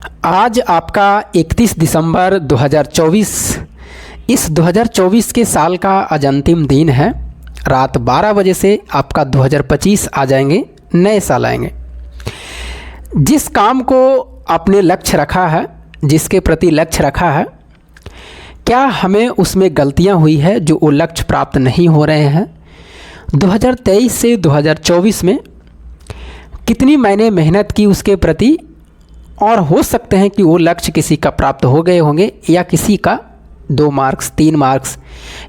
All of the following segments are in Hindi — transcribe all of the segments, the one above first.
आज आपका 31 दिसंबर 2024। इस 2024 के साल का आज अंतिम दिन है। रात 12 बजे से आपका 2025 आ जाएंगे, नए साल आएंगे। जिस काम को आपने लक्ष्य रखा है, जिसके प्रति लक्ष्य रखा है, क्या हमें उसमें गलतियां हुई है जो वो लक्ष्य प्राप्त नहीं हो रहे हैं? 2023 से 2024 में कितनी मैंने मेहनत की उसके प्रति, और हो सकते हैं कि वो लक्ष्य किसी का प्राप्त हो गए होंगे या किसी का 2 मार्क्स 3 मार्क्स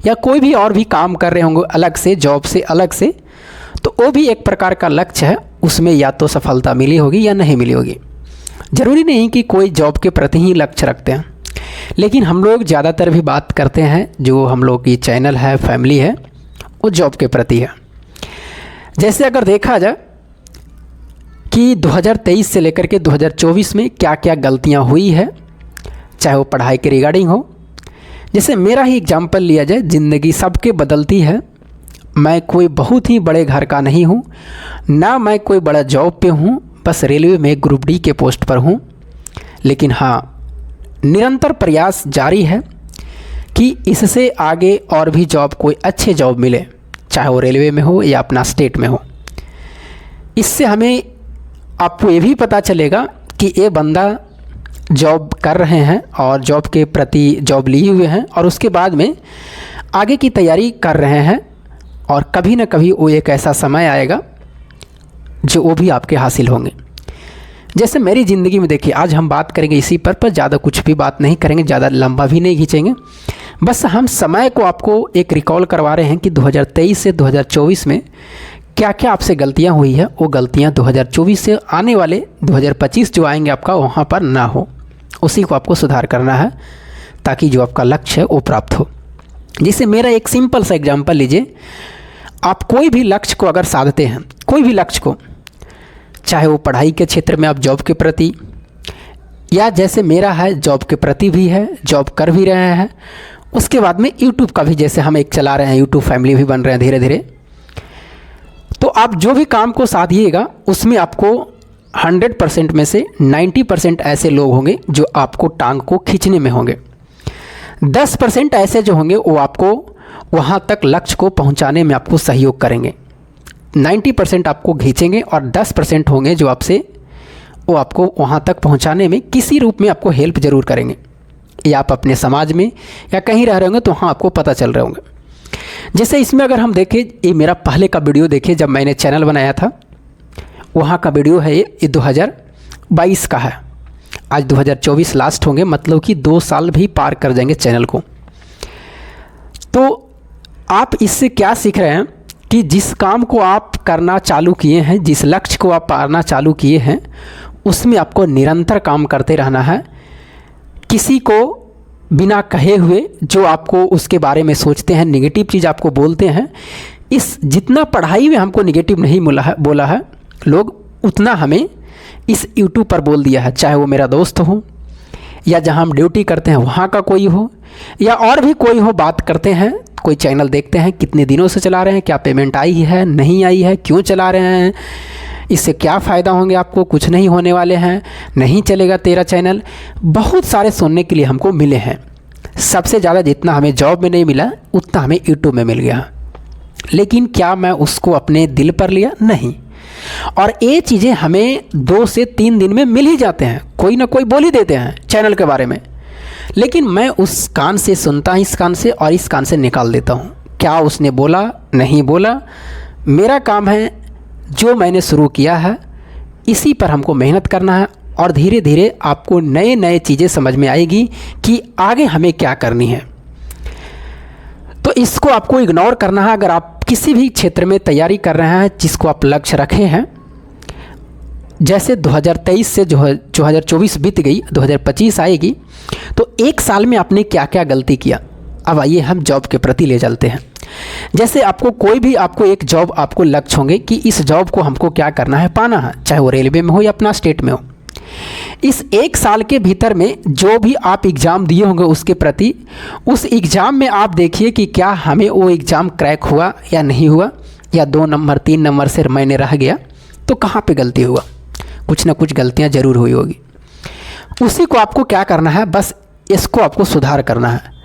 या कोई भी और भी काम कर रहे होंगे अलग से, जॉब से अलग से, तो वो भी एक प्रकार का लक्ष्य है। उसमें या तो सफलता मिली होगी या नहीं मिली होगी। ज़रूरी नहीं कि कोई जॉब के प्रति ही लक्ष्य रखते हैं, लेकिन हम लोग ज़्यादातर भी बात करते हैं, जो हम लोग की चैनल है, फैमिली है, वो जॉब के प्रति है। जैसे अगर देखा जाए कि 2023 से लेकर के 2024 में क्या क्या गलतियां हुई है, चाहे वो पढ़ाई के रिगार्डिंग हो। जैसे मेरा ही एग्जांपल लिया जाए, ज़िंदगी सबके बदलती है। मैं कोई बहुत ही बड़े घर का नहीं हूँ, ना मैं कोई बड़ा जॉब पे हूँ, बस रेलवे में ग्रुप डी के पोस्ट पर हूँ। लेकिन हाँ, निरंतर प्रयास जारी है कि इससे आगे और भी जॉब, कोई अच्छे जॉब मिले, चाहे वो रेलवे में हो या अपना स्टेट में हो। इससे हमें आपको ये भी पता चलेगा कि ये बंदा जॉब कर रहे हैं और जॉब के प्रति जॉब लिए हुए हैं और उसके बाद में आगे की तैयारी कर रहे हैं, और कभी ना कभी वो एक ऐसा समय आएगा जो वो भी आपके हासिल होंगे। जैसे मेरी ज़िंदगी में देखिए, आज हम बात करेंगे इसी पर ज़्यादा कुछ भी बात नहीं करेंगे, ज़्यादा लंबा भी नहीं खींचेंगे। बस हम समय को आपको एक रिकॉल करवा रहे हैं कि 2023 से 2024 में क्या क्या आपसे गलतियां हुई है। वो गलतियां 2024 से आने वाले 2025 जो आएंगे आपका, वहाँ पर ना हो। उसी को आपको सुधार करना है ताकि जो आपका लक्ष्य है वो प्राप्त हो। जैसे मेरा एक सिंपल सा एग्जांपल लीजिए। आप कोई भी लक्ष्य को अगर साधते हैं, कोई भी लक्ष्य को, चाहे वो पढ़ाई के क्षेत्र में आप जॉब के प्रति, या जैसे मेरा है जॉब के प्रति भी है, जॉब कर भी रहे हैं, उसके बाद में यूट्यूब का भी, जैसे हम एक चला रहे हैं, यूट्यूब फैमिली भी बन रहे हैं धीरे धीरे। तो आप जो भी काम को साधिएगा उसमें आपको 100% में से 90% ऐसे लोग होंगे जो आपको टांग को खींचने में होंगे। 10% ऐसे जो होंगे वो आपको वहाँ तक लक्ष्य को पहुँचाने में आपको सहयोग करेंगे। 90% आपको खींचेंगे और 10% होंगे जो वो आपको वहाँ तक पहुँचाने में किसी रूप में आपको हेल्प ज़रूर करेंगे। या आप अपने समाज में या कहीं रह रहे होंगे तो वहाँ आपको पता चल रहे होंगे। जैसे इसमें अगर हम देखें, ये मेरा पहले का वीडियो देखिए, जब मैंने चैनल बनाया था, वहाँ का वीडियो है ये 2022 का है। आज 2024 लास्ट होंगे, मतलब कि 2 साल भी पार कर जाएंगे चैनल को। तो आप इससे क्या सीख रहे हैं कि जिस काम को आप करना चालू किए हैं, जिस लक्ष्य को आप पाना चालू किए हैं, उसमें आपको निरंतर काम करते रहना है। किसी को बिना कहे हुए जो आपको उसके बारे में सोचते हैं, नेगेटिव चीज़ आपको बोलते हैं, इस जितना पढ़ाई में हमको नेगेटिव नहीं बोला है लोग, उतना हमें इस यूट्यूब पर बोल दिया है। चाहे वो मेरा दोस्त हो, या जहां हम ड्यूटी करते हैं वहां का कोई हो, या और भी कोई हो, बात करते हैं, कोई चैनल देखते हैं, कितने दिनों से चला रहे हैं, क्या पेमेंट आई है नहीं आई है, क्यों चला रहे हैं, इससे क्या फ़ायदा होंगे आपको, कुछ नहीं होने वाले हैं, नहीं चलेगा तेरा चैनल। बहुत सारे सुनने के लिए हमको मिले हैं। सबसे ज़्यादा जितना हमें जॉब में नहीं मिला, उतना हमें यूट्यूब में मिल गया। लेकिन क्या मैं उसको अपने दिल पर लिया? नहीं। और ये चीज़ें हमें 2 से 3 दिन में मिल ही जाते हैं, कोई ना कोई बोल ही देते हैं चैनल के बारे में। लेकिन मैं उस कान से सुनता हूँ, इस कान से, और इस कान से निकाल देता हूँ। क्या उसने बोला, नहीं बोला, मेरा काम है जो मैंने शुरू किया है, इसी पर हमको मेहनत करना है। और धीरे धीरे आपको नए नए चीज़ें समझ में आएगी कि आगे हमें क्या करनी है। तो इसको आपको इग्नोर करना है। अगर आप किसी भी क्षेत्र में तैयारी कर रहे हैं, जिसको आप लक्ष्य रखे हैं, जैसे 2023 से 2024 बीत गई, 2025 आएगी, तो 1 साल में आपने क्या क्या गलती किया। अब आइए हम जॉब के प्रति ले चलते हैं। जैसे आपको कोई भी, आपको एक जॉब, आपको लक्ष्य होंगे कि इस जॉब को हमको क्या करना है, पाना है, चाहे वो रेलवे में हो या अपना स्टेट में हो। इस 1 साल के भीतर में जो भी आप एग्ज़ाम दिए होंगे उसके प्रति, उस एग्ज़ाम में आप देखिए कि क्या हमें वो एग्ज़ाम क्रैक हुआ या नहीं हुआ, या 2 नंबर 3 नंबर से मैंने रह गया, तो कहाँ पे गलती हुआ। कुछ ना कुछ गलतियाँ ज़रूर हुई होगी। उसी को आपको क्या करना है, बस इसको आपको सुधार करना है।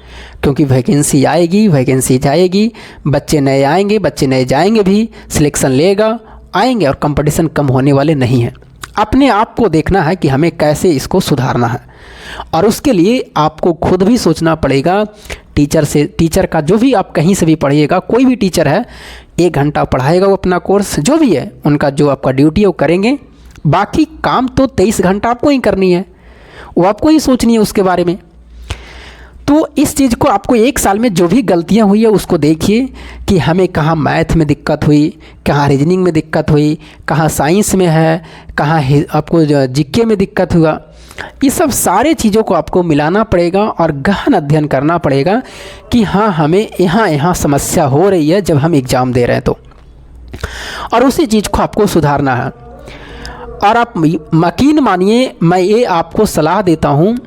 क्योंकि वैकेंसी आएगी, वैकेंसी जाएगी, बच्चे नए आएंगे, बच्चे नए जाएंगे भी, सिलेक्शन लेगा आएंगे, और कंपटीशन कम होने वाले नहीं हैं। अपने आप को देखना है कि हमें कैसे इसको सुधारना है, और उसके लिए आपको खुद भी सोचना पड़ेगा। टीचर का जो भी आप कहीं से भी पढ़िएगा, कोई भी टीचर है 1 घंटा पढ़ाएगा वो अपना कोर्स, जो भी है उनका जो आपका ड्यूटी है वो करेंगे। बाकी काम तो 23 घंटा आपको ही करनी है, वो आपको ही सोचनी है उसके बारे में। तो इस चीज़ को आपको 1 साल में जो भी गलतियां हुई है उसको देखिए कि हमें कहाँ मैथ में दिक्कत हुई, कहाँ रीजनिंग में दिक्कत हुई, कहाँ साइंस में है, कहाँ आपको जीके में दिक्कत हुआ। ये सब सारे चीज़ों को आपको मिलाना पड़ेगा और गहन अध्ययन करना पड़ेगा कि हाँ हमें यहाँ समस्या हो रही है जब हम एग्ज़ाम दे रहे हैं तो, और उसी चीज़ को आपको सुधारना है। और आप यकीन मानिए, मैं ये आपको सलाह देता हूँ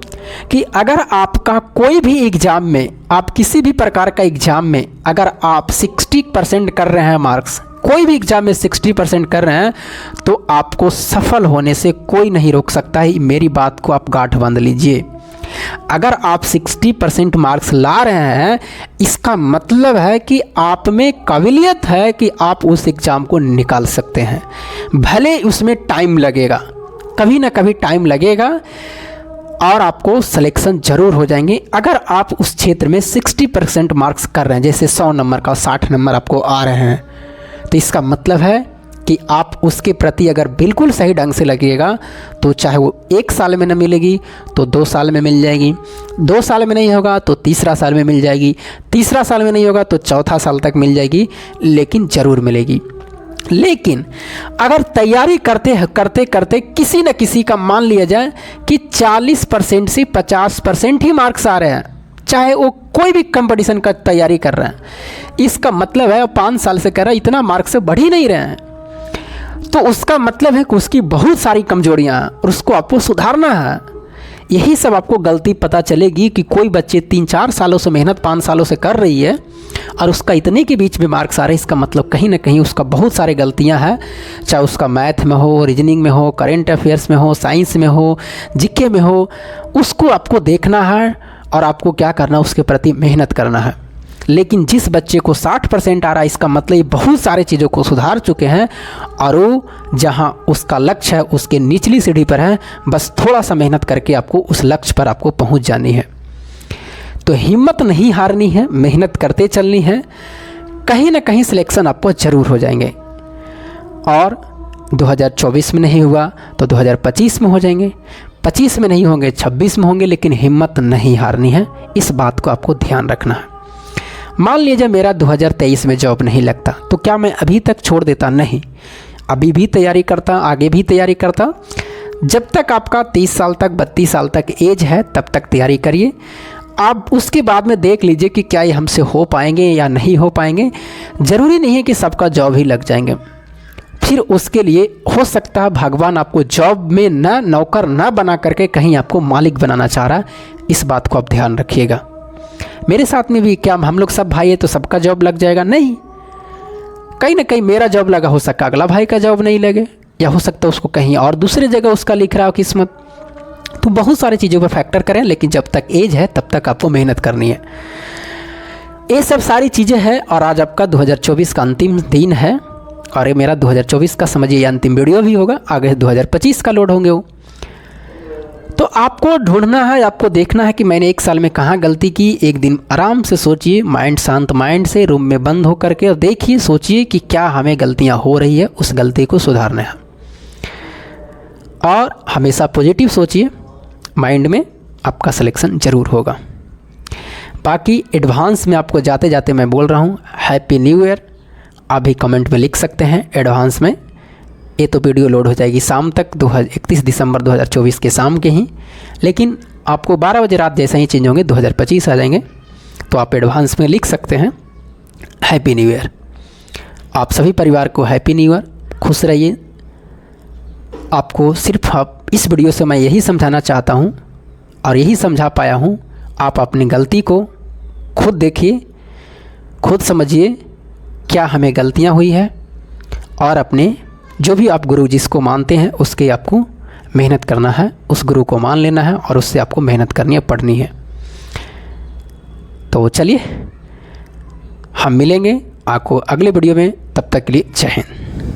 कि अगर आपका कोई भी एग्ज़ाम में, आप किसी भी प्रकार का एग्ज़ाम में अगर आप 60% कर रहे हैं मार्क्स, कोई भी एग्ज़ाम में 60% कर रहे हैं, तो आपको सफल होने से कोई नहीं रोक सकता है। मेरी बात को आप गांठ बांध लीजिए। अगर आप 60% मार्क्स ला रहे हैं, इसका मतलब है कि आप में काबिलियत है कि आप उस एग्ज़ाम को निकाल सकते हैं। भले उसमें टाइम लगेगा, कभी ना कभी टाइम लगेगा, और आपको सिलेक्शन ज़रूर हो जाएंगे। अगर आप उस क्षेत्र में 60% मार्क्स कर रहे हैं, जैसे 100 नंबर का 60 नंबर आपको आ रहे हैं, तो इसका मतलब है कि आप उसके प्रति अगर बिल्कुल सही ढंग से लगेगा तो चाहे वो 1 साल में न मिलेगी तो 2 साल में मिल जाएगी, 2 साल में नहीं होगा तो तीसरा साल में मिल जाएगी, तीसरा साल में नहीं होगा तो चौथा साल तक मिल जाएगी, लेकिन ज़रूर मिलेगी। लेकिन अगर तैयारी करते करते किसी न किसी का मान लिया जाए कि 40% से 50% ही मार्क्स आ रहे हैं, चाहे वो कोई भी कंपटीशन का तैयारी कर रहे हैं, इसका मतलब है 5 साल से कर रहा है, इतना मार्क्स से बढ़ ही नहीं रहे हैं, तो उसका मतलब है कि उसकी बहुत सारी कमजोरियां हैं और उसको आपको सुधारना है। यही सब आपको गलती पता चलेगी कि कोई बच्चे 3-4 सालों से मेहनत 5 सालों से कर रही है और उसका इतने के बीच में मार्क्स आ रहे हैं, इसका मतलब कहीं ना कहीं उसका बहुत सारे गलतियां हैं, चाहे उसका मैथ में हो, रीजनिंग में हो, करेंट अफेयर्स में हो, साइंस में हो, जीके में हो। उसको आपको देखना है और आपको क्या करना है, उसके प्रति मेहनत करना है। लेकिन जिस बच्चे को 60% आ रहा है, इसका मतलब ये बहुत सारे चीज़ों को सुधार चुके हैं और वो जहाँ उसका लक्ष्य है उसके निचली सीढ़ी पर है, बस थोड़ा सा मेहनत करके आपको उस लक्ष्य पर आपको पहुँच जानी है। तो हिम्मत नहीं हारनी है, मेहनत करते चलनी है, कहीं ना कहीं सिलेक्शन आपको ज़रूर हो जाएंगे। और 2024 में नहीं हुआ तो 2025 में हो जाएंगे, 25 में नहीं होंगे 26 में होंगे, लेकिन हिम्मत नहीं हारनी है, इस बात को आपको ध्यान रखना है। मान लीजिए मेरा 2023 में जॉब नहीं लगता तो क्या मैं अभी तक छोड़ देता? नहीं, अभी भी तैयारी करता, आगे भी तैयारी करता। जब तक आपका 30 साल तक 32 साल तक एज है तब तक तैयारी करिए। आप उसके बाद में देख लीजिए कि क्या ये हमसे हो पाएंगे या नहीं हो पाएंगे। ज़रूरी नहीं है कि सबका जॉब ही लग जाएंगे, फिर उसके लिए हो सकता है भगवान आपको जॉब में न नौकर न बना करके कहीं आपको मालिक बनाना चाह रहा है। इस बात को आप ध्यान रखिएगा। मेरे साथ में भी क्या हम लोग सब भाई है तो सबका जॉब लग जाएगा? नहीं, कहीं ना कहीं मेरा जॉब लगा, हो सकता अगला भाई का जॉब नहीं लगे, या हो सकता है उसको कहीं और दूसरे जगह उसका लिख रहा हो किस्मत। तो बहुत सारी चीज़ों पर फैक्टर करें, लेकिन जब तक एज है तब तक आपको मेहनत करनी है। ये सब सारी चीज़ें हैं और आज आपका 2024 का अंतिम दिन है और ये मेरा 2024 का समझिए अंतिम वीडियो भी होगा। आगे 2025 का लोड होंगे वो। तो आपको ढूंढना है, आपको देखना है कि मैंने 1 साल में कहाँ गलती की। एक दिन आराम से सोचिए, माइंड शांत माइंड से रूम में बंद हो करके और देखिए, सोचिए कि क्या हमें गलतियाँ हो रही है, उस गलती को सुधारना है। और हमेशा पॉजिटिव सोचिए, माइंड में आपका सिलेक्शन ज़रूर होगा। बाकी एडवांस में आपको जाते जाते मैं बोल रहा हूँ हैप्पी न्यू ईयर। आप भी कमेंट में लिख सकते हैं एडवांस में। ये तो वीडियो लोड हो जाएगी शाम तक, 31 दिसंबर 2024 के शाम के ही, लेकिन आपको 12 बजे रात जैसे ही चेंज होंगे 2025 आ जाएंगे। तो आप एडवांस में लिख सकते हैं हैप्पी न्यू ईयर। आप सभी परिवार को हैप्पी न्यू ईयर, खुश रहिए। आपको सिर्फ आप इस वीडियो से मैं यही समझाना चाहता हूँ और यही समझा पाया हूँ। आप अपनी गलती को खुद देखिए, खुद समझिए क्या हमें गलतियाँ हुई है और अपने जो भी आप गुरु जिसको मानते हैं उसके आपको मेहनत करना है, उस गुरु को मान लेना है और उससे आपको मेहनत करनी है, पढ़नी है। तो चलिए हम मिलेंगे आपको अगले वीडियो में, तब तक के लिए जय हिंद।